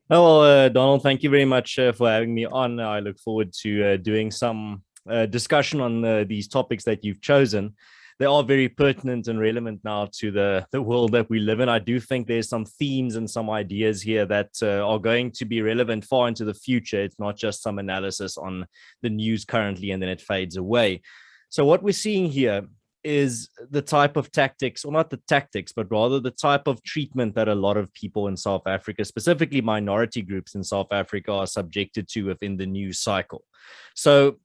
Oh, well, Donald, thank you very much for having me on. I look forward to doing some discussion on these topics that you've chosen. They are very pertinent and relevant now to the world that we live in. I do think there's some themes and some ideas here that are going to be relevant far into the future. It's not just some analysis on the news currently and then it fades away. So, what we're seeing here is the type of tactics, or not the tactics, but rather the type of treatment that a lot of people in South Africa, specifically minority groups in South Africa, are subjected to within the news cycle. So,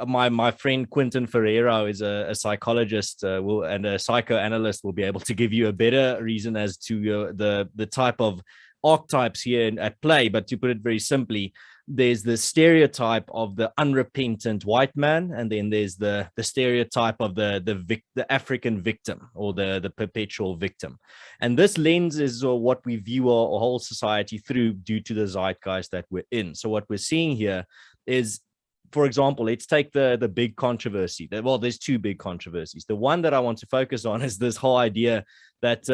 my friend Quinton Ferreira is a psychologist and a psychoanalyst, will be able to give you a better reason as to the type of archetypes here at play. But to put it very simply, there's the stereotype of the unrepentant white man, and then there's the stereotype of the African victim, or the perpetual victim. And this lens is what we view our whole society through, due to the zeitgeist that we're in. So what we're seeing here is, for example, let's take the big controversy. Well, there's two big controversies. The one that I want to focus on is this whole idea that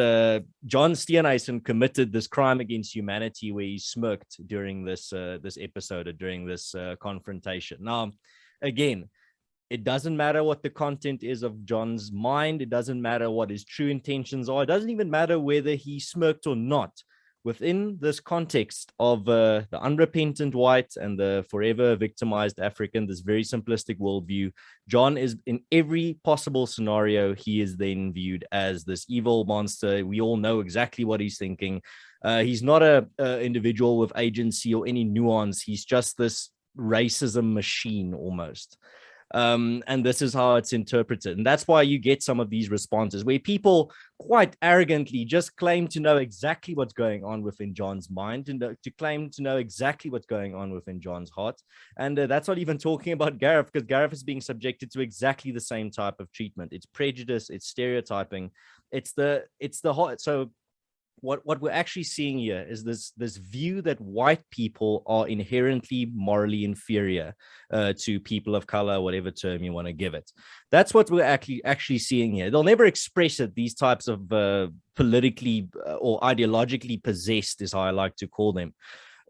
John Steenhuisen committed this crime against humanity, where he smirked during this episode, or during this confrontation. Now, again, it doesn't matter what the content is of John's mind. It doesn't matter what his true intentions are. It doesn't even matter whether he smirked or not. Within this context of the unrepentant white and the forever victimized African, this very simplistic worldview, John is, in every possible scenario, he is then viewed as this evil monster. We all know exactly what he's thinking. He's not a individual with agency or any nuance. He's just this racism machine almost. And this is how it's interpreted. And that's why you get some of these responses where people quite arrogantly just claim to know exactly what's going on within John's mind, and to claim to know exactly what's going on within John's heart. And that's not even talking about Gareth, because Gareth is being subjected to exactly the same type of treatment. It's prejudice, it's stereotyping, it's the hot. So what we're actually seeing here is this view that white people are inherently morally inferior to people of color, whatever term you want to give it. That's what we're actually seeing here. They'll never express it. These types of politically or ideologically possessed, is how I like to call them.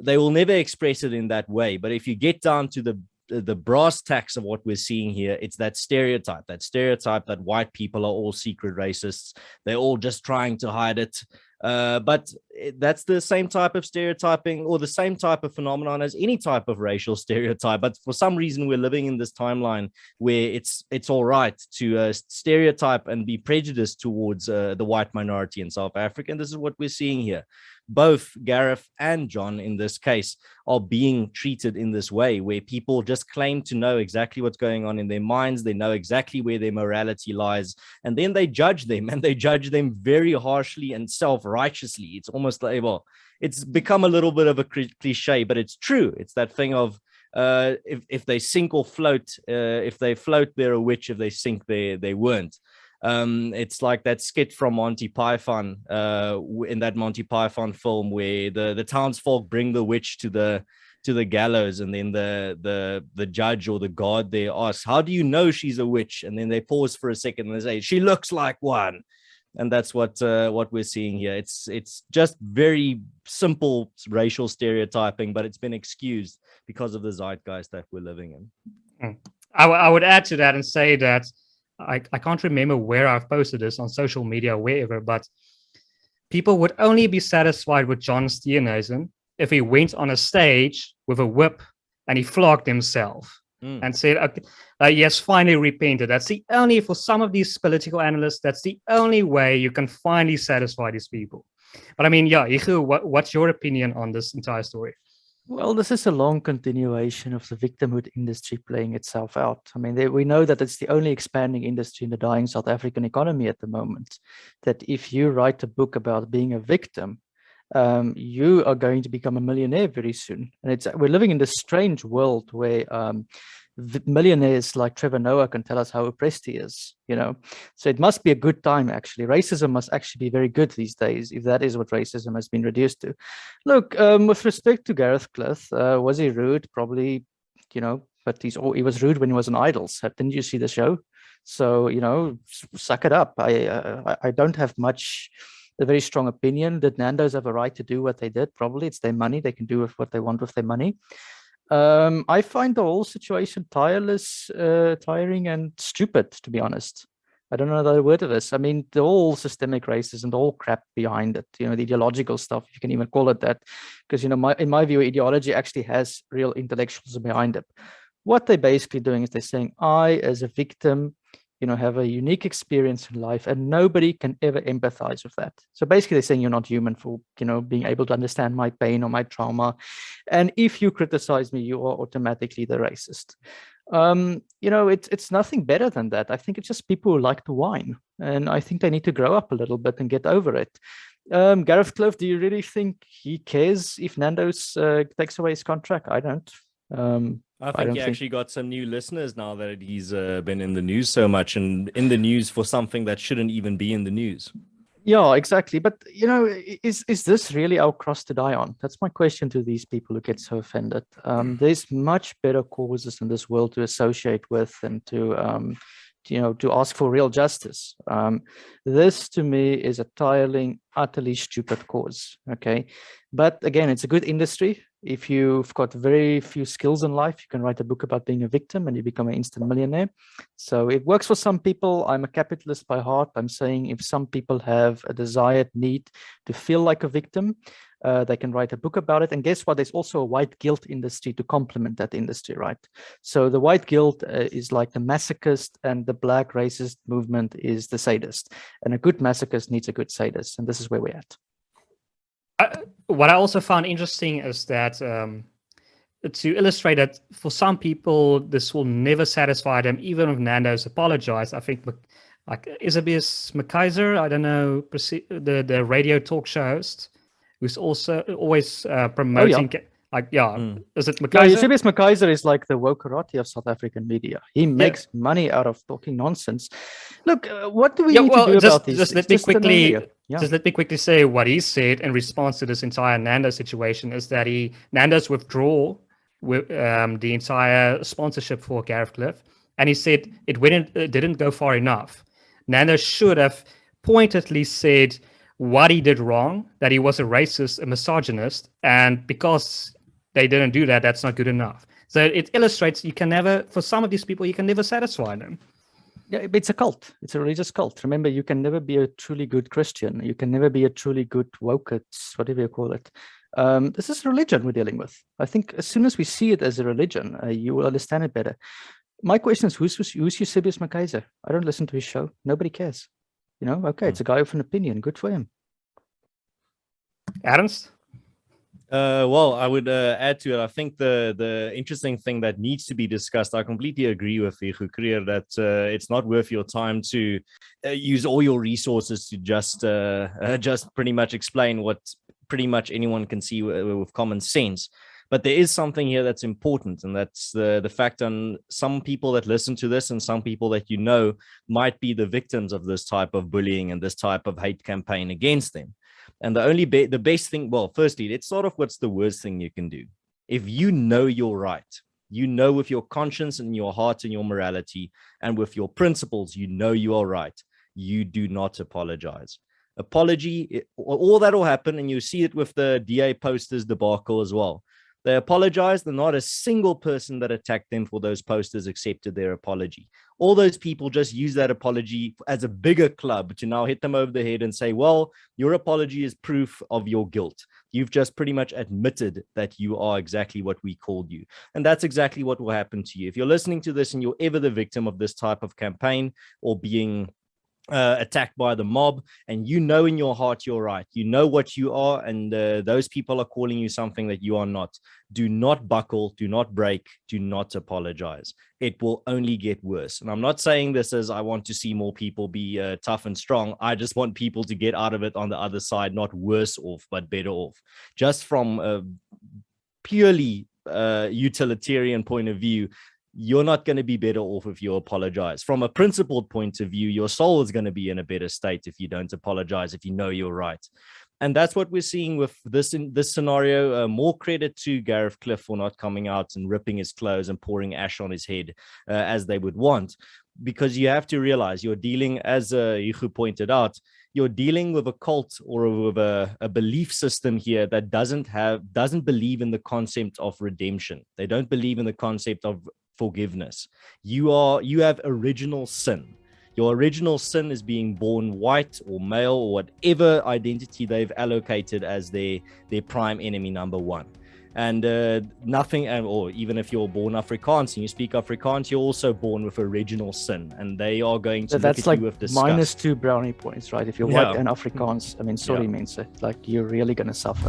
They will never express it in that way. But if you get down to the brass tacks of what we're seeing here, it's that stereotype that white people are all secret racists. They're all just trying to hide it. But that's the same type of stereotyping, or the same type of phenomenon as any type of racial stereotype. But for some reason, we're living in this timeline where it's all right to stereotype and be prejudiced towards the white minority in South Africa. And this is what we're seeing here. Both Gareth and John, in this case, are being treated in this way, where people just claim to know exactly what's going on in their minds. They know exactly where their morality lies, and then they judge them, and they judge them very harshly and self-righteously. It's almost like, well, it's become a little bit of a cliche, but it's true. It's that thing of if they sink or float, if they float, they're a witch. If they sink, they weren't. It's like that skit from Monty Python, in that Monty Python film, where the townsfolk bring the witch to the gallows, and then the judge or the guard there asks, "How do you know she's a witch?" And then they pause for a second and they say, "She looks like one." And that's what we're seeing here. It's just very simple racial stereotyping, but it's been excused because of the zeitgeist that we're living in. Mm. I would add to that and say that I can't remember where I've posted this on social media or wherever, but people would only be satisfied with John Steenhuisen if he went on a stage with a whip and he flogged himself and said, okay, he has finally repented. That's the only, for some of these political analysts, that's the only way you can finally satisfy these people. But I mean, yeah, Hugo, what's your opinion on this entire story? Well, this is a long continuation of the victimhood industry playing itself out. I mean, we know that it's the only expanding industry in the dying South African economy at the moment. That if you write a book about being a victim, you are going to become a millionaire very soon. And we're living in this strange world where millionaires like Trevor Noah can tell us how oppressed he is, you know. So it must be a good time, actually. Racism must actually be very good these days, if that is what racism has been reduced to. Look, with respect to Gareth Cliff, was he rude? Probably, you know, but he was rude when he was on Idols. Didn't you see the show? So, you know, suck it up. I don't have much a very strong opinion. Did Nando's have a right to do what they did? Probably. It's their money. They can do with what they want with their money. I find the whole situation tiring and stupid, to be honest. I don't know another word of this. I mean, the whole systemic racism, the whole crap behind it, the ideological stuff, if you can even call it that, because, in my view, ideology actually has real intellectuals behind it. What they're basically doing is they're saying, I, as a victim, have a unique experience in life, and nobody can ever empathize with that. So basically they're saying you're not human for, being able to understand my pain or my trauma. And if you criticize me, you are automatically the racist. It's nothing better than that. I think it's just people who like to whine, and I think they need to grow up a little bit and get over it. Gareth Cliff, do you really think he cares if Nando's takes away his contract? I don't. I think he actually got some new listeners now that he's been in the news so much, and in the news for something that shouldn't even be in the news. Yeah, exactly. But, is this really our cross to die on? That's my question to these people who get so offended. There's much better causes in this world to associate with and to ask for real justice. This, to me, is a tiring, utterly stupid cause. Okay. But again, it's a good industry. If you've got very few skills in life, you can write a book about being a victim and you become an instant millionaire. So it works for some people. I'm a capitalist by heart. I'm saying if some people have a desired need to feel like a victim, they can write a book about it. And guess what? There's also a white guilt industry to complement that industry, right? So the white guilt is like the masochist, and the black racist movement is the sadist. And a good masochist needs a good sadist. And this is where we're at. What I also found interesting is that to illustrate that for some people, this will never satisfy them, even if Nando's apologized. I think like Isabius McKaiser, I don't know, the radio talk show host, who's also always promoting. Is it McKaiser? Isabius McKaiser is like the woke karate of South African media. He makes money out of talking nonsense. Look, what do we need to do about this? Just let me quickly say what he said in response to this entire Nando's situation is that Nando's withdraw the entire sponsorship for Gareth Cliff, and he said it didn't go far enough. Nando's should have pointedly said what he did wrong, that he was a racist, a misogynist, and because they didn't do that, that's not good enough. So it illustrates for some of these people, you can never satisfy them. Yeah, it's a cult. It's a religious cult. Remember, you can never be a truly good Christian. You can never be a truly good woke, whatever you call it. This is religion we're dealing with. I think as soon as we see it as a religion, you will understand it better. My question is, who's Eusebius McKaiser? I don't listen to his show. Nobody cares. Okay, it's a guy with an opinion. Good for him. Ernst? Well, I would add to it. I think the interesting thing that needs to be discussed, I completely agree with Hugo Kruger that it's not worth your time to use all your resources to just pretty much explain what pretty much anyone can see with common sense. But there is something here that's important, and that's the fact on some people that listen to this and some people that might be the victims of this type of bullying and this type of hate campaign against them. And the best thing, well, firstly, let's sort of what's the worst thing you can do. If you know you're right, with your conscience and your heart and your morality and with your principles, you are right. You do not apologize. Apology, all that will happen, and you see it with the DA posters debacle as well. They apologized, and not a single person that attacked them for those posters accepted their apology. All those people just use that apology as a bigger club to now hit them over the head and say, well, your apology is proof of your guilt. You've just pretty much admitted that you are exactly what we called you. And that's exactly what will happen to you. If you're listening to this and you're ever the victim of this type of campaign or being attacked by the mob, and in your heart you're right, what you are, and those people are calling you something that you are not, do not buckle, do not break, do not apologize. It will only get worse. And I'm not saying this as I want to see more people be tough and strong. I just want people to get out of it on the other side, not worse off but better off. Just from a purely utilitarian point of view, you're not going to be better off if you apologize. From a principled point of view, your soul is going to be in a better state if you don't apologize, if you know you're right. And that's what we're seeing with this scenario. More credit to Gareth Cliff for not coming out and ripping his clothes and pouring ash on his head as they would want. Because you have to realize you're dealing, as Hugo pointed out, you're dealing with a cult or with a belief system here that doesn't believe in the concept of redemption. They don't believe in the concept of forgiveness. You have original sin. Your original sin is being born white or male or whatever identity they've allocated as their prime enemy number one. And nothing, or even if you're born Afrikaans and you speak Afrikaans, you're also born with original sin, and they are going to look at you with disgust. -2 brownie points, right? If you're white and Afrikaans, I mean, sorry, mense, like you're really going to suffer.